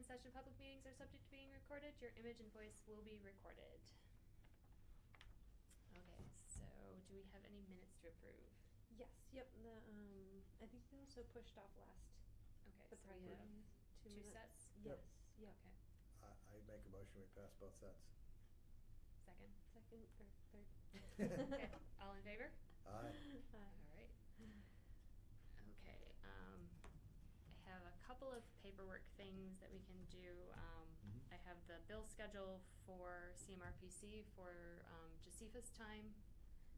session public meetings are subject to being recorded. Your image and voice will be recorded. Okay, so do we have any minutes to approve? Yes, yep, I think they also pushed off last. Okay, the so we prior have meetings, two minutes. sets? Yes, yeah. Okay. I make a motion, we pass both sets. Second? Second or third? Okay, all in favor? Aye. All right. Okay, I have a couple of paperwork things that we can do. I have the bill schedule for CMRPC for Josephus time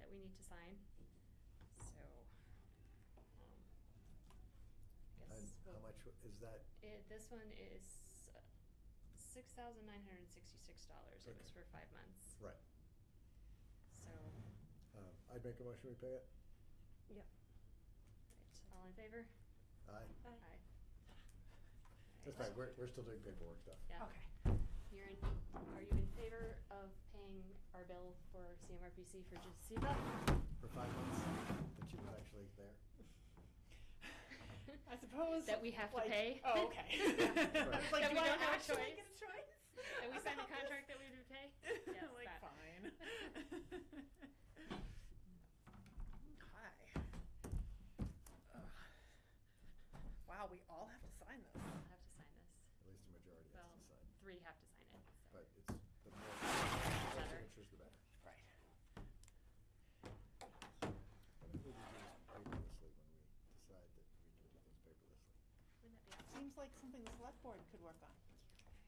that we need to sign. So, I guess. And how much is that? This one is $6,966. It was Okay. for 5 months. Right. So, I'd make a motion, we pay it. Yep. right, all in favor? Aye. Aye. That's Alright. fine, we're still doing paperwork stuff. Yeah. Okay. Are you in favor of paying our bill for CMRPC for Josefa? For 5 months, that she was actually there. I suppose That we have to like- pay? Oh, okay. Right. I was like, That do we I don't have a actually choice? get a choice? That we signed a contract that we would pay? Yes, like, that. fine. Hi. Ugh. Wow, we all have to sign this. I'll have to sign this. At least a majority has Well, to sign. 3 have to sign it. So. But it's, the more signatures, the better. Right. I think we'll do this paperlessly when we decide that we can do things paperlessly. Wouldn't that be awesome? Seems like something the select board could work on.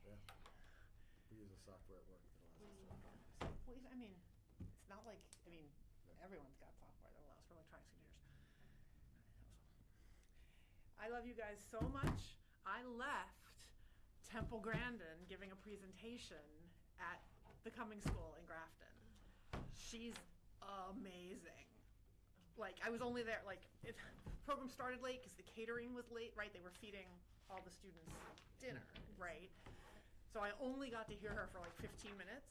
Yeah. We use a software at work that allows us to Mm. accomplish that. Well, I mean, it's not like, everyone's got software that allows for electronic signatures. I love you guys so much. I left Temple Grandin giving a presentation at the Cumming School in Grafton. She's amazing. Like, I was only there, like, the program started late because the catering was late, right? They were feeding all the students dinner, right? So I only got to hear her for like 15 minutes.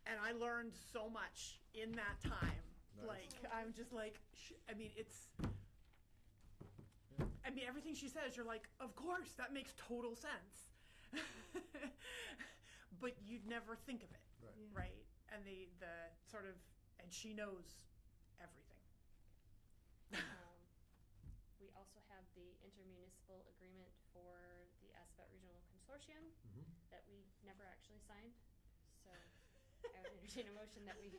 And I learned so much in that time. Nice. Like, I'm just like, everything she says, you're like, of course, that makes total sense. But you'd never think of it, Right. Yeah. right? And the sort of, and she knows everything. We also have the intermunicipal agreement for the Aspen Regional Consortium Mhm. that we never actually signed. So I would entertain a motion that we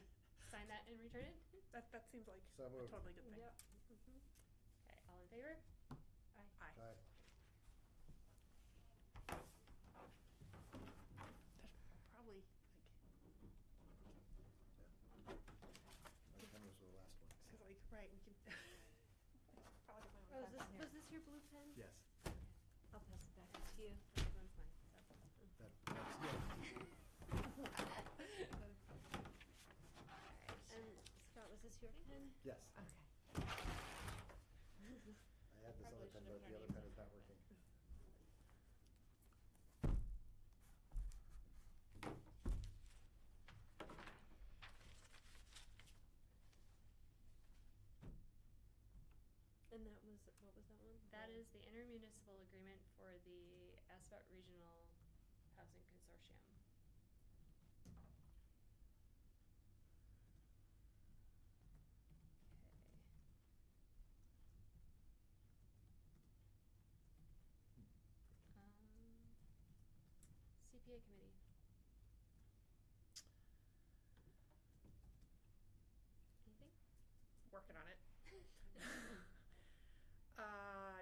sign that and return it. That seems like So a moved. totally good thing. Yep. Mhm. Okay, all in favor? Aye. Aye. Aye. There's probably like, Yeah. My pen was the last one. cause like, right, we can probably get my own Oh, pen. was this your blue pen? Yes. I'll pass it back to you. This one's mine. That's, yeah. Alright. And Scott, was this your pen? Yes. Okay. I had this Probably other pen, should have but the other names pen on is it. not working. And that was, what was that one? That is the intermunicipal agreement for the Aspen Regional Housing Consortium. Okay. CPA committee. Anything? Working on it.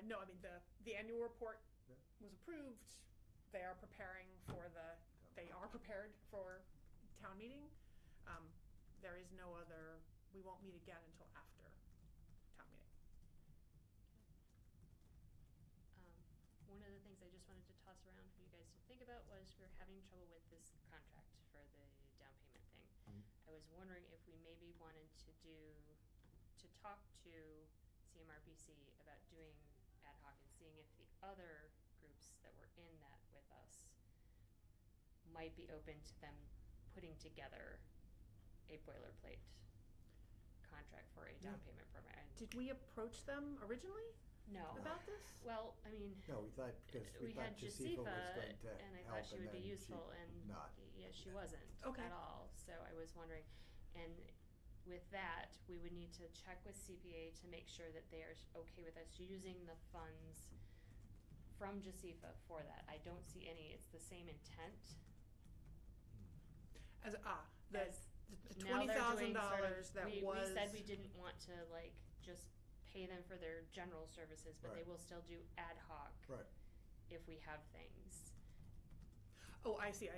No, I mean, the annual report Yeah. was approved. They are preparing for they are prepared for town meeting. There is no other, we won't meet again until after town meeting. One of the things I just wanted to toss around for you guys to think about was we were having trouble with this contract for the down payment thing. Mhm. I was wondering if we maybe wanted to talk to CMRPC about doing ad hoc and seeing if the other groups that were in that with us might be open to them putting together a boilerplate contract for a down Yeah. payment program. Did we approach them originally? No. about this? Well, I mean, No, we thought, because we we thought had Jasifa was Jasifa, going to and I help, thought she and would be then useful, and not. yeah, she wasn't Okay. at all. So I was wondering, and with that, we would need to check with CPA to make sure that they are okay with us using the funds from Jasifa for that. I don't see any. It's the same intent As, the as $20,000 now they're doing sort of, that we was. said we didn't want to like just pay them for their general services, but they Right. will still do ad hoc Right. if we have things. Oh, I see.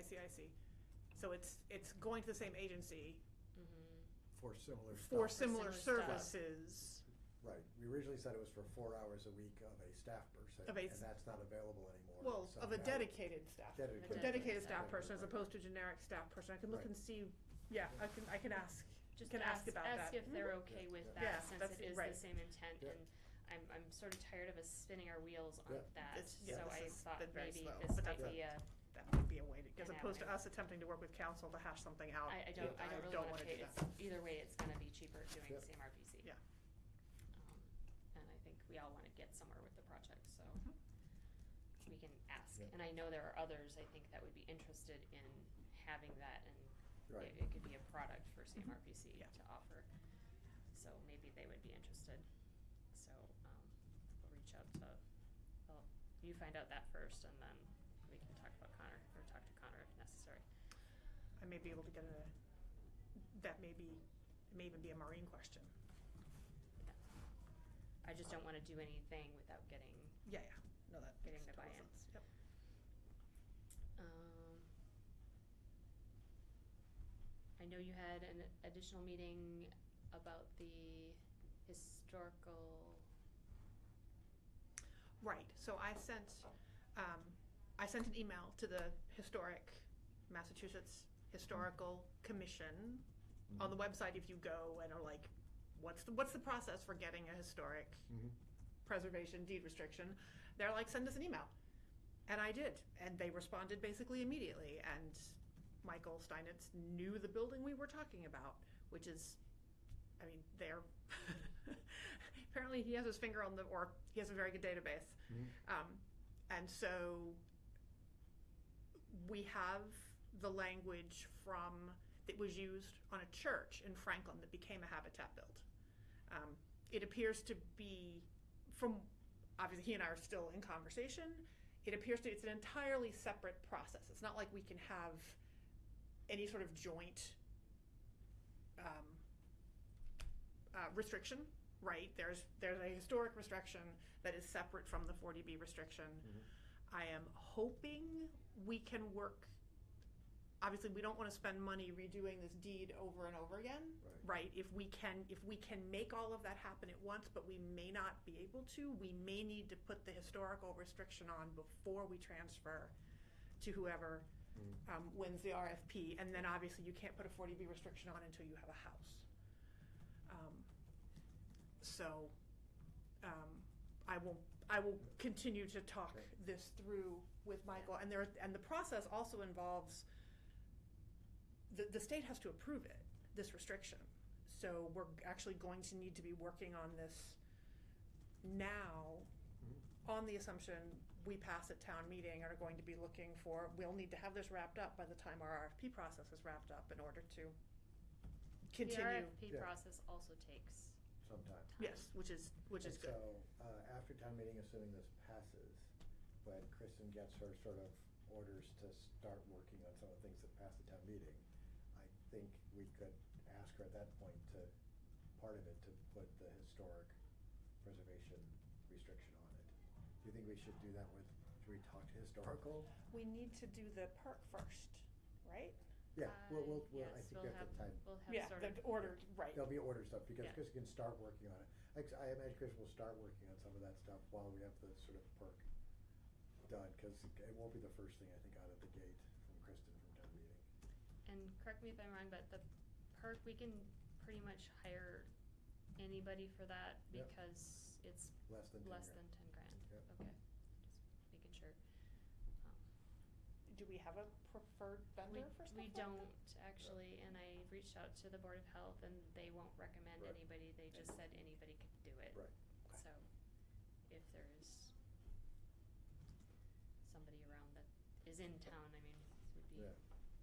So it's going to the same agency Mm-hmm. For similar stuff. for similar similar stuff. services. Right, we originally said it was for 4 hours a week of a staff person, Of a and that's not available anymore. Well, So of a now- dedicated staff. Dedicated. A dedicated staff staff person as opposed to generic staff person. I can look Right. and see, yeah, I can ask. Just Can ask about ask that. if they're Mhm. okay with Yeah. that, Yeah, since that's it is right. the same intent, Yeah. and I'm sort of tired of us spinning our wheels on Yeah. that, This- yeah, so this I has thought been very maybe slow, this but might that's- be a, That might be a way to, as An opposed to avenue. us attempting to work with council to hash something out. I don't really don't wanna wanna pay, do it's, that. either way, it's gonna be cheaper doing Yep. CMRPC. Yeah. And I think we all wanna get somewhere with the project, so Mhm. we can ask, Yeah. and I know there are others, I think, that would be interested in having that, and Right. it could be a product for CMRPC Yeah. to offer, so maybe they would be interested. So, we'll reach out to, well, you find out that first, and then we can talk about Connor, or talk to Connor if necessary. I may be able to get that may even be a Maureen question. I just don't wanna do anything without getting, Yeah. No, that Getting makes the total buy-in. sense. Yep. I know you had an additional meeting about the historical, Right, so I sent an email to the Massachusetts Historical Commission. On the website, if you go and are like, what's the process for getting a historic Mhm. preservation deed restriction? They're like, send us an email. And I did, and they responded basically immediately, and Michael Steinitz knew the building we were talking about, which is, I mean, they're, apparently he has his finger on or he has a very good database. Mhm. And so we have the language that was used on a church in Franklin that became a Habitat build. It appears to be, obviously he and I are still in conversation, it appears it's an entirely separate process. It's not like we can have any sort of joint restriction, right? There's a historic restriction that is separate from the 40B restriction. Mhm. I am hoping we can work. Obviously, we don't want to spend money redoing this deed over and over again, right? If we can make all of that happen at once, but we may not be able to, we may need to put the historical restriction on before we transfer to whoever wins the RFP, and then obviously you can't put a 40B restriction on until you have a house. So I will continue to talk this through with Michael, and the process also involves the state has to approve this restriction. So we're actually going to need to be working on this now, on the assumption we pass at town meeting, and are going to be we'll need to have this wrapped up by the time our RFP process is wrapped up in order to the continue. RFP Yeah. process also takes Sometime. Yes, which is good. So, after town meeting, assuming this passes, when Kristen gets her sort of orders to start working on some of the things that passed the town meeting, I think we could ask her at that point part of it to put the historic preservation restriction on it. Do you think we should do that should we talk to historical? We need to do the perk first, right? Yeah, we'll, I yes, think at the time, we'll have Yeah, sort the of, order, right. there'll be order stuff, because Yeah. Kristen can start working on it. I imagine Kristen will start working on some of that stuff while we have the sort of perk done, because it won't be the first thing, I think, out of the gate from Kristen from town meeting. and correct me if I'm wrong, but the perk, we can pretty much hire anybody for that Yep. because it's Less than 10 less grand. than 10 grand. Yep. Okay, just making sure. Do we have a preferred vendor for stuff We like that? don't actually, and I reached out to the Board of Health, and they won't recommend Right. anybody, they just said anybody could do it. Right. So, if there is somebody around that is in town, I mean, this would be Yeah.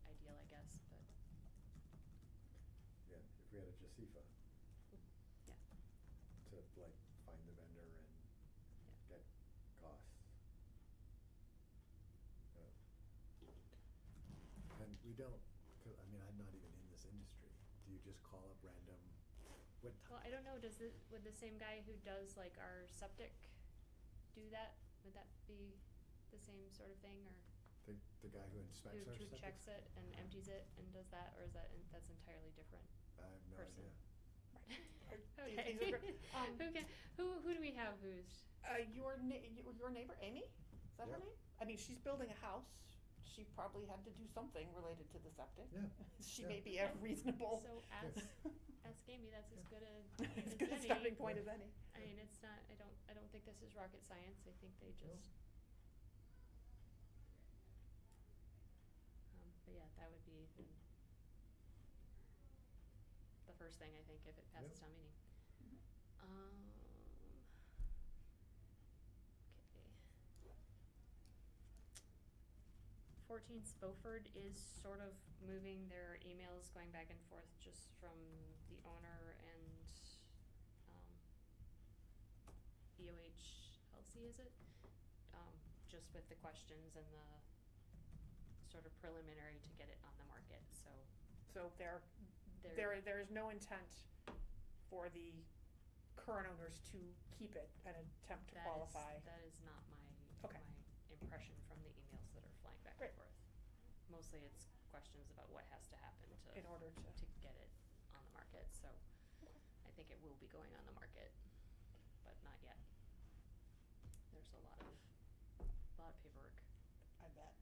ideal, I guess, but, Yeah, if we had a Jasifa yeah. to like find the vendor and Yeah. get costs. Yeah. And we don't, 'cause, I mean, I'm not even in this industry. Do you just call up random, what Well, I don't know, would the same guy who does like our septic do that? Would that be the same sort of thing, or the guy who inspects our who septic? checks it and empties it and does that, or is that's entirely different? I have no person? idea. Okay. These are Who do we have who's, Your neighbor, Amy? Is that her Yep. name? I mean, she's building a house. She probably had to do something related to the septic. Yeah. She Yeah. may be a reasonable. so ask Amy, that's as good As as good a any. starting point as any. I mean, it's not, I don't think this is rocket science, I think they just. But yeah, that would be the first thing, I think, if it passes Yep. town meeting. Okay. 14 Spoford is sort of moving their emails going back and forth just from the owner and EOH Elsie, is it? Just with the questions and the sort of preliminary to get it on the market, so So there is no intent for the current owners to keep it and attempt to qualify. That is not my Okay. my impression from the emails that are flying back Great. and forth. Mostly it's questions about what has to happen In order to. to get it on the market, so I think it will be going on the market, but not yet. There's a lot of paperwork. I bet.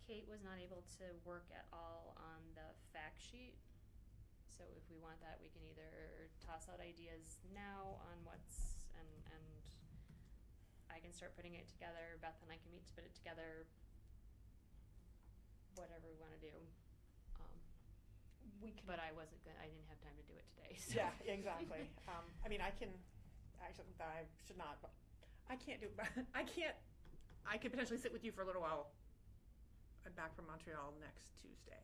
Kate was not able to work at all on the fact sheet. So if we want that, we can either toss out ideas now on what's, and I can start putting it together, Beth and I can meet to put it together, whatever we wanna do. We can. But I didn't have time to do it today, so. Yeah, exactly. I mean, I can, actually, I should not, but I can't do, I could potentially sit with you for a little while. I'm back from Montreal next Tuesday.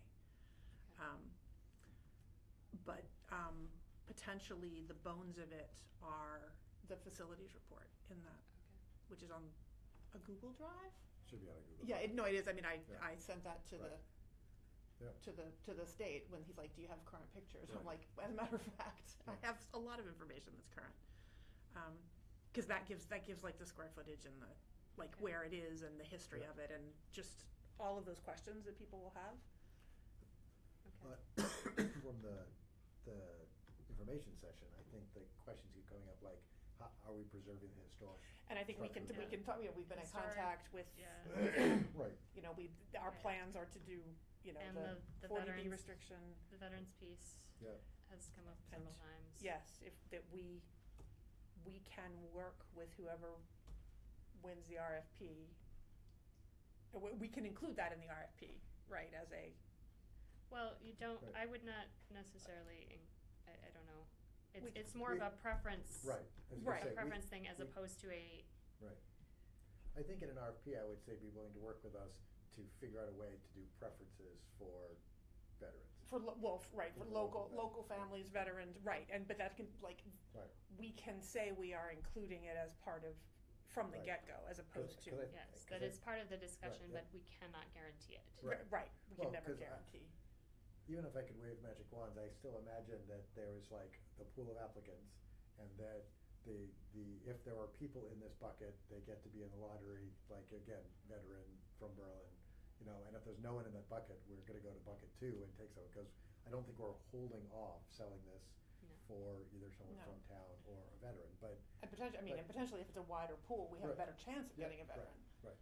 But potentially the bones of it are the facilities report in that, Okay. which is on a Google Drive? Should be on a Google. Yeah, Drive. no, it is. I mean, I Yeah. sent that to Right. Yeah. to the state when he's like, do you have current pictures? I'm Right. like, as a matter of fact, I Yeah. have a lot of information that's current. Because that gives like the square footage and the, like Okay. where it is and the history Yeah. of it and just all of those questions that people will have. Okay. From the information session, I think the questions keep coming up like, how are we preserving the historic? And I think we can Structure. talk, we've been in Historic, contact with, Yeah. Right. our Okay. plans are to do, And the 40B veterans- restriction. The veterans piece Yeah. has come up several And times. Yes, if that we can work with whoever wins the RFP. We can include that in the RFP, right, as a, Well, you don't, Right. I would not necessarily, I don't know. We- It's more of a preference. Right. I was gonna Right. say, A preference thing as we- opposed to a, Right. I think in an RFP, I would say be willing to work with us to figure out a way to do preferences for veterans. for local local families, veterans, right, but that can, like, Right. we can say we are including it as part of, from the Right. get-go, as opposed to, 'Cause I- yes, 'cause that I- is part of the discussion, yeah. but we cannot guarantee it. Right. right, we Well, can never 'cause guarantee. Even if I could wave magic wands, I still imagine that there was like the pool of applicants and that if there are people in this bucket, they get to be in the lottery, like again, veteran from Berlin, and if there's no one in that bucket, we're gonna go to bucket 2 and take someone, because I don't think we're holding off selling this No. for either someone No. from town or a veteran, but, And potentially, Right. and potentially if it's a wider pool, we have a Right. better chance of Yeah, getting a right, veteran. right.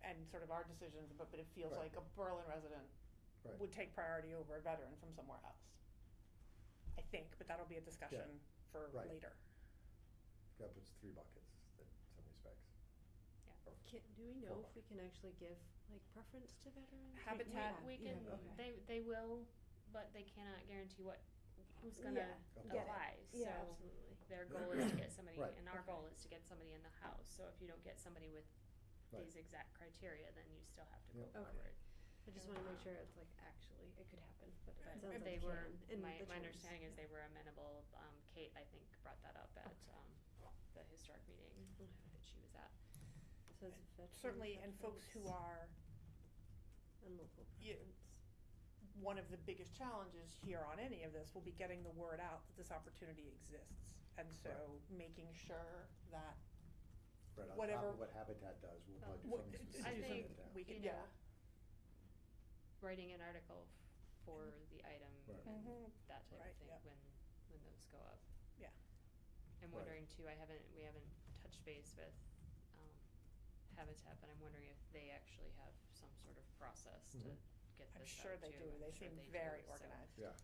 And sort of our decisions, but it feels Right. like a Berlin resident Right. would take priority over a veteran from somewhere else. I think, but that'll be a discussion for Right. later. that puts 3 buckets in some respects. Yeah. Or Do we know 4 if we can actually give like preference to veterans? Habitat- We Yeah, can, okay. they will, but they cannot guarantee who's gonna Yeah, get it. apply, Yeah, so absolutely. their goal is to get somebody, Right. and our Okay. goal is to get somebody in the house, so if you don't get somebody with Right. these exact criteria, then you still have to go Yeah. Okay. forward. I just wanna make sure it's like, actually, it could happen, but it But sounds like they it were, can, and my the terms, understanding is yeah. they were amenable, Kate, I think, brought that up at, the historic meeting Okay. that she was at. So it's veteran Certainly, and folks who preference are, and local Yeah. preference. one of the biggest challenges here on any of this will be getting the word out that this opportunity exists. And so making sure that Right, on top whatever- of what Habitat does, we'll probably do what- something I specific think to Habitat. we can, you know, yeah. Writing an article for the item Right. and Mhm. that type Right, of thing yep. when those go up. Yeah. I'm Right. wondering too, we haven't touched base with, Habitat, but I'm wondering if they actually have some sort of process to Mhm. get I'm this sure out they too. do. I'm They sure seem they very do, so, organized. Yeah,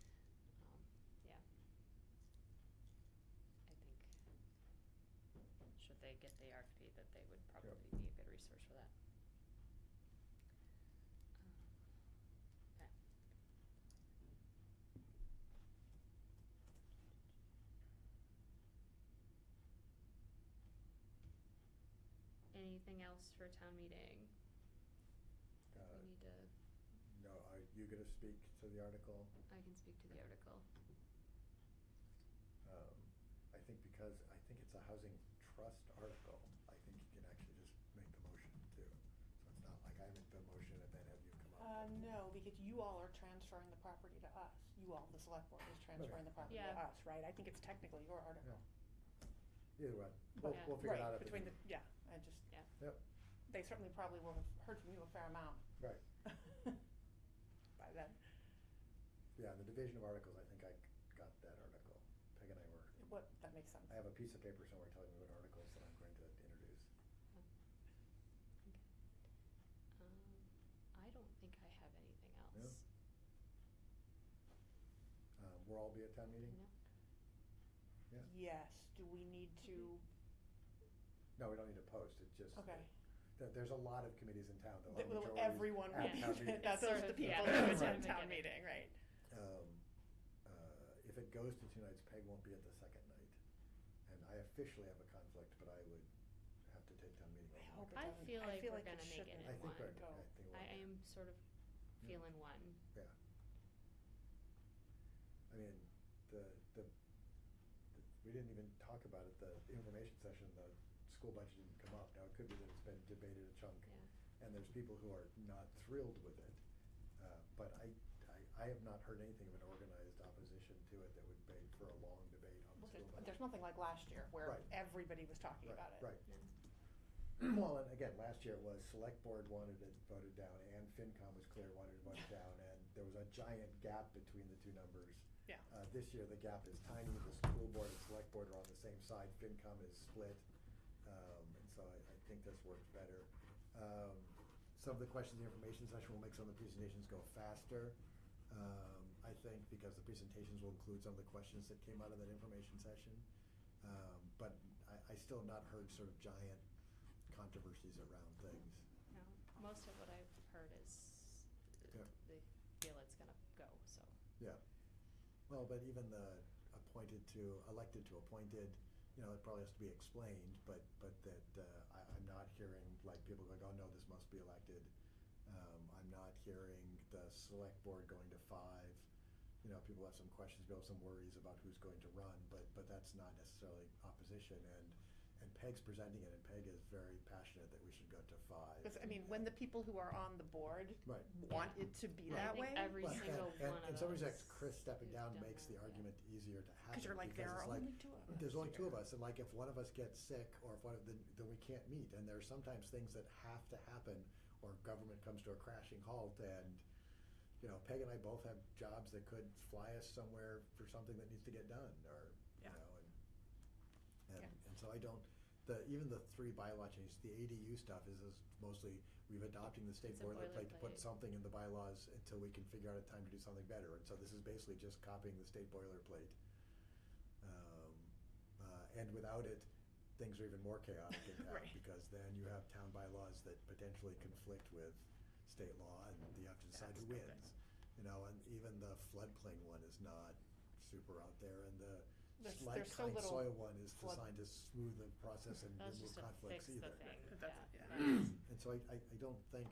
yeah. I think, should they get the RFP, that they would probably be a good resource for that. Okay. Anything else for town meeting? uh, We need to, no, are you gonna speak to the article? I can speak to the article. I think because, I think it's a housing trust article, I think you can actually just make the motion too. So it's not like I make the motion and then have you come up. No, because you all are transferring the property to us. You all, the select board, is transferring the property to Yeah. us, right? I think it's technically your article. Either way, But- we'll figure it out Right, at the between the, meeting. yeah, I just, Yeah. Yep, they certainly probably will have heard from you a fair amount right, by then. yeah, the division of articles, I think I got that article. Peg and I were, What, that makes sense. I have a piece of paper somewhere telling me what articles that I'm going to introduce. I don't think I have anything else. No? We'll all be at town meeting? No? Yeah, Yes, do we need to, no, we don't need to post, it's just. okay. There's a lot of committees in town, though. That will everyone at will town be, meeting. that's It's those sort the of- yeah, people who it's sort attend of a town given. meeting, right? If it goes to two nights, Peg won't be at the second night. And I officially have a conflict, but I would have to take town meeting. I over. hope it I doesn't- feel I like feel we're like it gonna make it shouldn't. in I think one. we're, Go. I think we're. I am sort of Yeah. feeling one. Yeah. I mean, we didn't even talk about it, the information session, the school budget didn't come up. Now, it could be that it's been debated a chunk. Yeah. And there's people who are not thrilled with it. But I have not heard anything of an organized opposition to it that would make for a long debate on the Well, school budget. there's nothing like last year where Right. everybody was talking about it. Right. Yeah. Well, and again, last year it was select board wanted it voted down and FinCom was clear wanted it voted down, and there was a giant gap between the two numbers. Yeah. This year the gap is tiny, the school board and select board are on the same side, FinCom is split, and so I think this works better. Some of the questions in the information session will make some of the presentations go faster, I think, because the presentations will include some of the questions that came out of that information session. But I still have not heard sort of giant controversies around things. No, most of what I've heard is Yeah. they feel it's gonna go, so. Yeah. Well, but even the elected to appointed, it probably has to be explained, but that I'm not hearing like people going, oh no, this must be elected. I'm not hearing the select board going to 5. People have some questions, people have some worries about who's going to run, but that's not necessarily opposition, and Peg's presenting it, and Peg is very passionate that we should go to 5. Because, I mean, when the people who are on the board Right. want Yeah. it to be I that think way. every Well, single and one of in some us respects, Chris stepping who's down done makes that, the yeah. argument easier to happen. Because you're like, there it's are like, only 2 of us. there's only 2 here. of us, and like if one of us gets sick, or if then we can't meet, and there's sometimes things that have to happen, or government comes to a crashing halt, and Peg and I both have jobs that could fly us somewhere for something that needs to get done, or Yeah. and Yeah. and so I don't. Even the 3 bylaw changes, the ADU stuff is mostly we've adopting the state It's a boilerplate to put boilerplate. something in the bylaws until we can figure out a time to do something better. And so this is basically just copying the state boilerplate. And without it, things are even more chaotic in town Right. because then you have town bylaws that potentially conflict with state law, and you have to decide That's who no good. wins. you know, and even the floodplain one is not super out there, and the light there's so kind little soil one is flood- designed to smooth the process and That's remove just to conflicts fix the either. thing, That's- yeah. yeah. And so I don't think,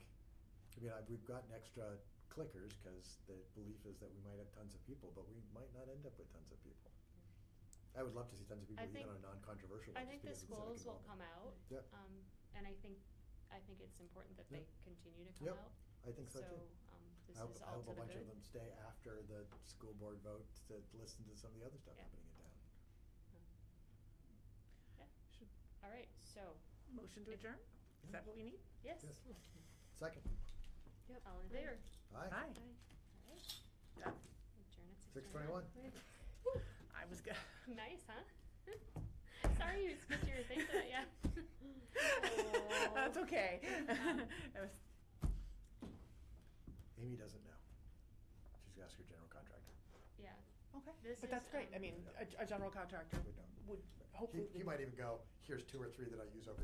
I mean, we've gotten extra clickers, cause the belief is that we might have tons of people, but we might not end up with tons of people. I would love to see tons of people I even think- on a non-controversial I one, think just the because of civic schools will involvement. come out, Yep. and I think it's important that they Yep. continue to come Yep. out. I think so too. This I hope, is I all hope to a the bunch of good. them stay after the school board vote to listen to some of the other stuff Yeah. happening in town. All right, so, Motion to adjourn? Is that what we need? yes, Yes. Second. all in favor? Aye. Aye. All right, Yeah. adjourn at 6:21. I was good. Nice, huh? Sorry you skipped your thing for that, yeah. That's okay. It was- Amy doesn't know. She's asked her general contractor. Yeah, Okay, This but that's is, great. I mean, a general contractor We don't. would hopefully. He might even go, here's 2 or 3 that I use over time.